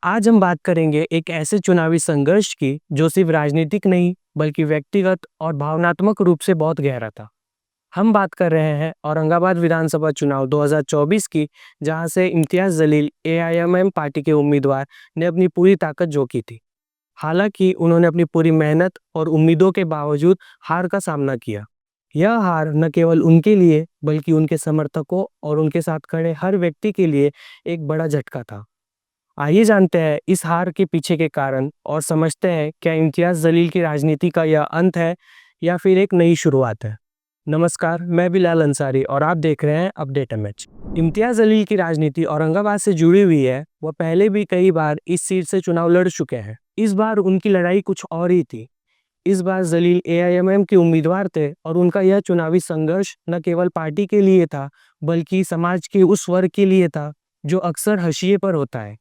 आज हम बात करेंगे एक ऐसे चुनावी संघर्ष की जो सिर्फ राजनीतिक नहीं बल्कि व्यक्तिगत और भावनात्मक रूप से बहुत गहरा था। हम बात कर रहे हैं औरंगाबाद विधानसभा चुनाव 2024 की, जहां से इम्तियाज जलील एआईएमएम पार्टी के उम्मीदवार ने अपनी पूरी ताकत झोंकी थी। हालांकि उन्होंने अपनी पूरी मेहनत और उम्मीदों के बावजूद हार का सामना किया। यह हार न केवल उनके लिए बल्कि उनके समर्थकों और उनके साथ खड़े हर व्यक्ति के लिए एक बड़ा झटका था। आइए जानते हैं इस हार के पीछे के कारण और समझते हैं क्या इम्तियाज जलील की राजनीति का यह अंत है या फिर एक नई शुरुआत है। नमस्कार, मैं बिलाल अंसारी और आप देख रहे हैं अपडेट एमएच। इम्तियाज जलील की राजनीति औरंगाबाद से जुड़ी हुई है। वह पहले भी कई बार इस सीट से चुनाव लड़ चुके हैं। इस बार उनकी लड़ाई कुछ और ही थी। इस बार जलील एआईएमएम के उम्मीदवार थे और उनका यह चुनावी संघर्ष न केवल पार्टी के लिए था बल्कि समाज के उस वर्ग के लिए था जो अक्सर हाशिए पर होता है।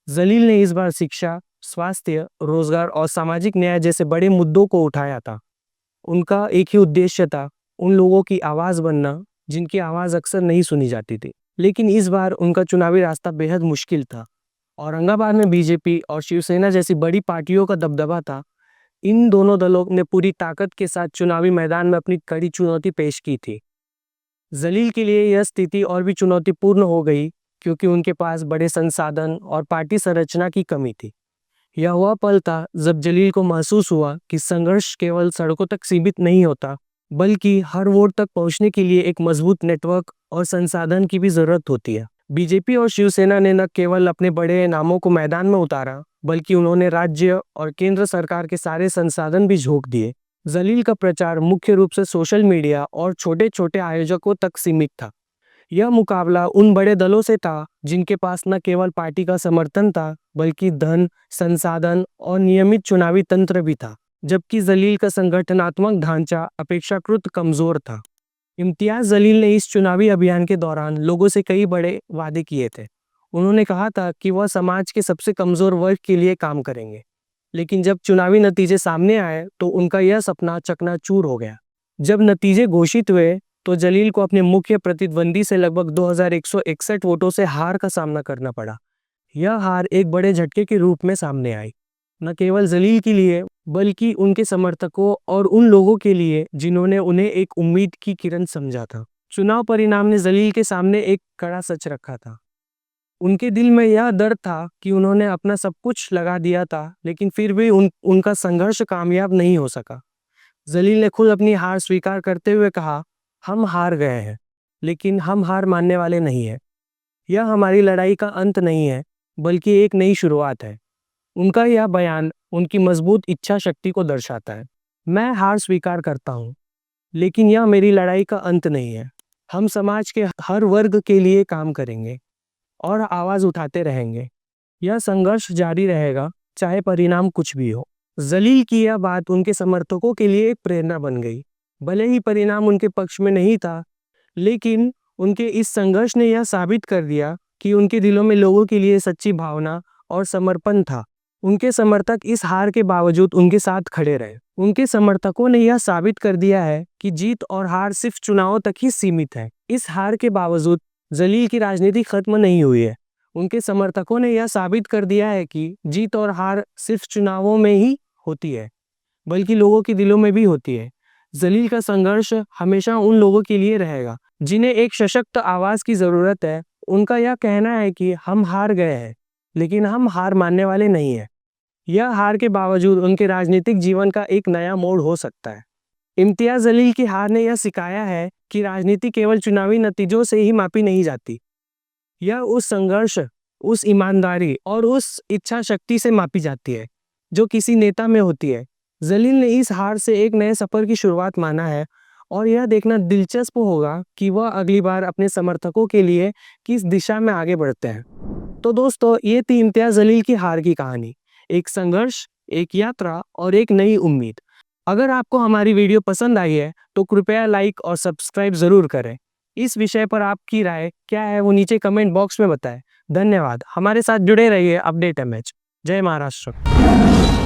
जलील ने इस बार शिक्षा, स्वास्थ्य, रोजगार और सामाजिक न्याय जैसे बड़े मुद्दों को उठाया था। उनका एक ही उद्देश्य था, उन लोगों की आवाज़ बनना जिनकी आवाज़ अक्सर नहीं सुनी जाती थी। लेकिन इस बार उनका चुनावी रास्ता बेहद मुश्किल था। औरंगाबाद में बीजेपी और शिवसेना जैसी बड़ी पार्टियों का दबदबा था। इन दोनों दलों ने पूरी ताकत के साथ चुनावी मैदान में अपनी कड़ी चुनौती पेश की थी। जलील के लिए यह स्थिति और भी चुनौतीपूर्ण हो गई क्योंकि उनके पास बड़े संसाधन और पार्टी संरचना की कमी थी। यह वह पल था जब जलील को महसूस हुआ कि संघर्ष केवल सड़कों तक सीमित नहीं होता बल्कि हर वोट तक पहुंचने के लिए एक मजबूत नेटवर्क और संसाधन की भी जरूरत होती है। बीजेपी और शिवसेना ने न केवल अपने बड़े नामों को मैदान में उतारा बल्कि उन्होंने राज्य और केंद्र सरकार के सारे संसाधन भी झोंक दिए। जलील का प्रचार मुख्य रूप से सोशल मीडिया और छोटे छोटे आयोजकों तक सीमित था। यह मुकाबला उन बड़े दलों से था जिनके पास न केवल पार्टी का समर्थन था बल्कि धन, संसाधन और नियमित चुनावी तंत्र भी था, जबकि जलील का संगठनात्मक ढांचा अपेक्षाकृत कमजोर था। इम्तियाज जलील ने इस चुनावी अभियान के दौरान लोगों से कई बड़े वादे किए थे। उन्होंने कहा था कि वह समाज के सबसे कमजोर वर्ग के लिए काम करेंगे, लेकिन जब चुनावी नतीजे सामने आए तो उनका यह सपना चकनाचूर हो गया। जब नतीजे घोषित हुए तो जलील को अपने मुख्य प्रतिद्वंदी से लगभग 2161 वोटों से हार का सामना करना पड़ा। यह हार एक बड़े झटके के रूप में सामने आई, न केवल जलील के लिए बल्कि उनके समर्थकों और उन लोगों के लिए जिन्होंने उन्हें एक उम्मीद की किरण समझा था। चुनाव परिणाम ने जलील के सामने एक कड़ा सच रखा था। उनके दिल में यह डर था कि उन्होंने अपना सब कुछ लगा दिया था, लेकिन फिर भी उनका संघर्ष कामयाब नहीं हो सका। जलील ने खुद अपनी हार स्वीकार करते हुए कहा, हम हार गए हैं, लेकिन हम हार मानने वाले नहीं हैं। यह हमारी लड़ाई का अंत नहीं है, बल्कि एक नई शुरुआत है। उनका यह बयान उनकी मजबूत इच्छा शक्ति को दर्शाता है। मैं हार स्वीकार करता हूँ, लेकिन यह मेरी लड़ाई का अंत नहीं है। हम समाज के हर वर्ग के लिए काम करेंगे और आवाज़ उठाते रहेंगे। यह संघर्ष जारी रहेगा, चाहे परिणाम कुछ भी हो। जलील की यह बात उनके समर्थकों के लिए एक प्रेरणा बन गई। भले ही परिणाम उनके पक्ष में नहीं था, लेकिन उनके इस संघर्ष ने यह साबित कर दिया कि उनके दिलों में लोगों के लिए सच्ची भावना और समर्पण था। उनके समर्थक इस हार के बावजूद उनके साथ खड़े रहे। उनके समर्थकों ने यह साबित कर दिया है कि जीत और हार सिर्फ चुनावों तक ही सीमित है। इस हार के बावजूद जलील की राजनीति खत्म नहीं हुई है। उनके समर्थकों ने यह साबित कर दिया है कि जीत और हार सिर्फ चुनावों में ही होती है, बल्कि लोगों के दिलों में भी होती है। जलील का संघर्ष हमेशा उन लोगों के लिए रहेगा जिन्हें एक सशक्त आवाज़ की ज़रूरत है। उनका यह कहना है कि हम हार गए हैं, लेकिन हम हार मानने वाले नहीं हैं। यह हार के बावजूद उनके राजनीतिक जीवन का एक नया मोड़ हो सकता है। इम्तियाज जलील की हार ने यह सिखाया है कि राजनीति केवल चुनावी नतीजों से ही मापी नहीं जाती। यह उस संघर्ष, उस ईमानदारी और उस इच्छा शक्ति से मापी जाती है जो किसी नेता में होती है। जलील ने इस हार से एक नए सफर की शुरुआत माना है और यह देखना दिलचस्प होगा कि वह अगली बार अपने समर्थकों के लिए किस दिशा में आगे बढ़ते हैं। तो दोस्तों, ये थी इम्तियाज जलील की हार की कहानी। एक संघर्ष, एक यात्रा और एक नई उम्मीद। अगर आपको हमारी वीडियो पसंद आई है तो कृपया लाइक और सब्सक्राइब जरूर करें। इस विषय पर आपकी राय क्या है वो नीचे कमेंट बॉक्स में बताएं। धन्यवाद। हमारे साथ जुड़े रहिए अपडेट एमएच। जय महाराष्ट्र।